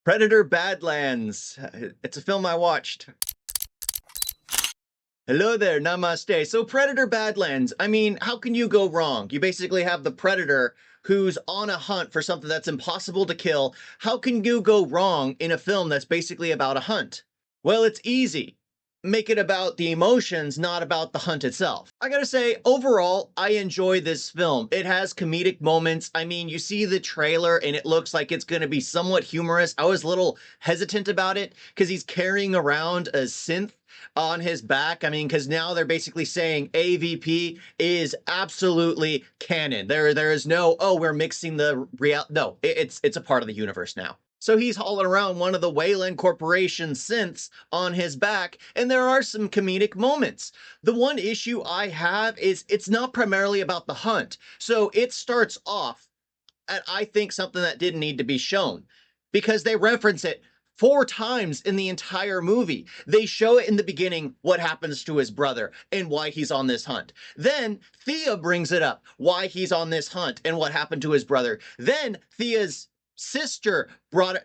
Predator Badlands. It's a film I watched. Hello there, namaste. So, Predator Badlands, I mean, how can you go wrong? You basically have the predator who's on a hunt for something that's impossible to kill. How can you go wrong in a film that's basically about a hunt? Well, it's easy. Make it about the emotions, not about the hunt itself. I gotta say, overall, I enjoy this film. It has comedic moments. I mean, you see the trailer and it looks like it's gonna be somewhat humorous. I was a little hesitant about it because he's carrying around a synth on his back. I mean, because now they're basically saying AVP is absolutely canon. There is no, oh, we're mixing the real. No, it's a part of the universe now. So he's hauling around one of the Wayland Corporation synths on his back, and there are some comedic moments. The one issue I have is it's not primarily about the hunt. So it starts off at, I think, something that didn't need to be shown because they reference it four times in the entire movie. They show it in the beginning what happens to his brother and why he's on this hunt. Then Thea brings it up, why he's on this hunt and what happened to his brother. Then Thea's sister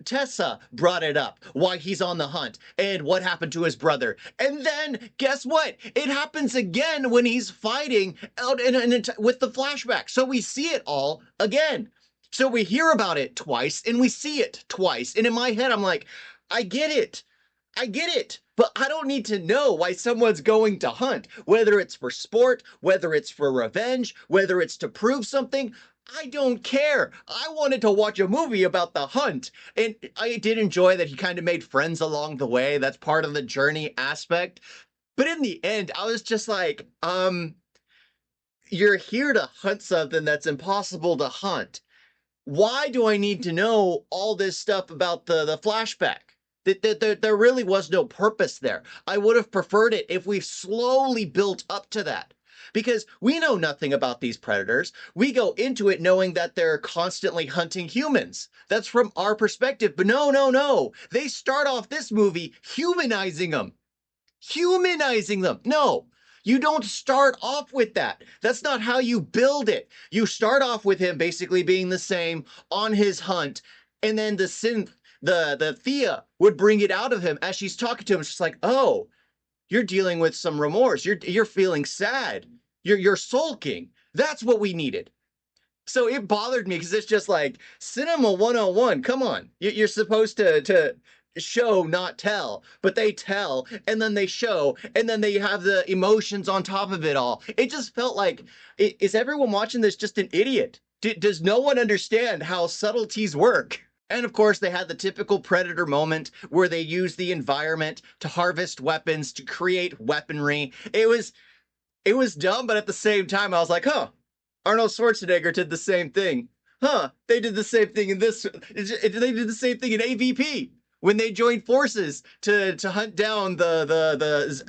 Tessa brought it up, why he's on the hunt and what happened to his brother. And then guess what? It happens again when he's fighting out with the flashback. So we see it all again. So we hear about it twice and we see it twice. And in my head, I'm like, I get it. I get it. But I don't need to know why someone's going to hunt, whether it's for sport, whether it's for revenge, whether it's to prove something. I don't care. I wanted to watch a movie about the hunt. And I did enjoy that he kind of made friends along the way. That's part of the journey aspect. But in the end, I was just like, you're here to hunt something that's impossible to hunt. Why do I need to know all this stuff about the flashback? There really was no purpose there. I would have preferred it if we slowly built up to that. Because we know nothing about these predators. We go into it knowing that they're constantly hunting humans. That's from our perspective. But no, no, no. They start off this movie humanizing them. Humanizing them. No, you don't start off with that. That's not how you build it. You start off with him basically being the same on his hunt, and then the synth, the Thea would bring it out of him as she's talking to him. It's just like, oh, you're dealing with some remorse. You're feeling sad. You're sulking. That's what we needed. So it bothered me because it's just like cinema 101. Come on. You're supposed to show, not tell, but they tell and then they show and then they have the emotions on top of it all. It just felt like, is everyone watching this just an idiot? Does no one understand how subtleties work? And of course, they had the typical Predator moment where they use the environment to harvest weapons, to create weaponry. It was dumb, but at the same time, I was like, huh, Arnold Schwarzenegger did the same thing. Huh, they did the same thing in this. They did the same thing in AVP when they joined forces to hunt down the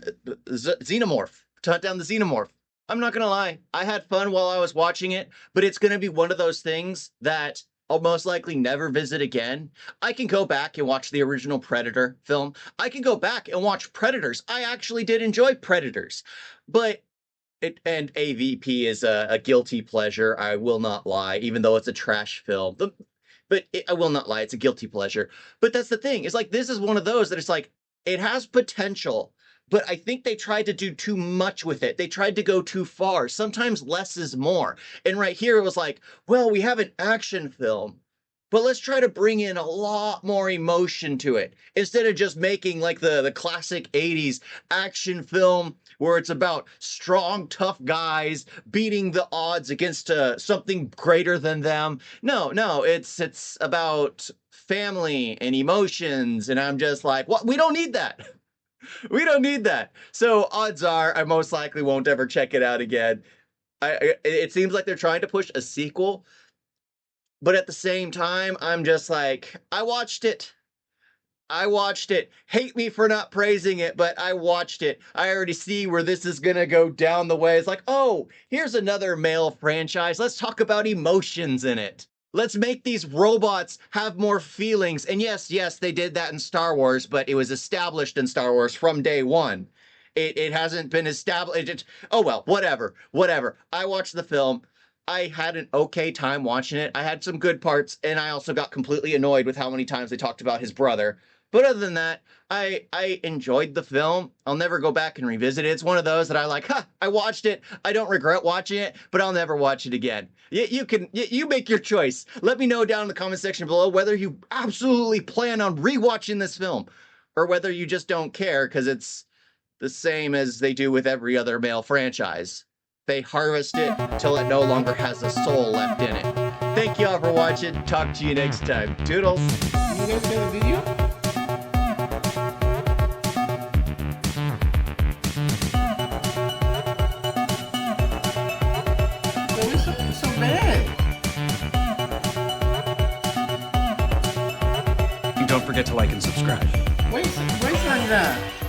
xenomorph, to hunt down the xenomorph. I'm not gonna lie, I had fun while I was watching it, but it's gonna be one of those things that I'll most likely never visit again. I can go back and watch the original Predator film. I can go back and watch Predators. I actually did enjoy Predators, but and AVP is a guilty pleasure. I will not lie, even though it's a trash film. I will not lie, it's a guilty pleasure. But that's the thing. It's like this is one of those that it's like it has potential, but I think they tried to do too much with it. They tried to go too far. Sometimes less is more. And right here it was like, well, we have an action film, but let's try to bring in a lot more emotion to it instead of just making like the classic 80s action film where it's about strong, tough guys beating the odds against something greater than them. No, no, it's about family and emotions. And I'm just like, what? We don't need that. We don't need that. So odds are I most likely won't ever check it out again. It seems like they're trying to push a sequel, but at the same time, I'm just like, I watched it. I watched it. Hate me for not praising it, but I watched it. I already see where this is going to go down the way. It's like, oh, here's another male franchise. Let's talk about emotions in it. Let's make these robots have more feelings. And yes, yes, they did that in Star Wars, but it was established in Star Wars from day one. It hasn't been established. Oh, well, whatever. Whatever. I watched the film. I had an okay time watching it. I had some good parts, and I also got completely annoyed with how many times they talked about his brother. But other than that, I enjoyed the film. I'll never go back and revisit it. It's one of those that I like, I watched it. I don't regret watching it, but I'll never watch it again. You make your choice. Let me know down in the comment section below whether you absolutely plan on rewatching this film or whether you just don't care because it's the same as they do with every other male franchise. They harvest it till it no longer has a soul left in it. Thank you all for watching. Talk to you next time. Toodles. You guys got a video? It's so bad. And don't forget to like and subscribe. Wait like that.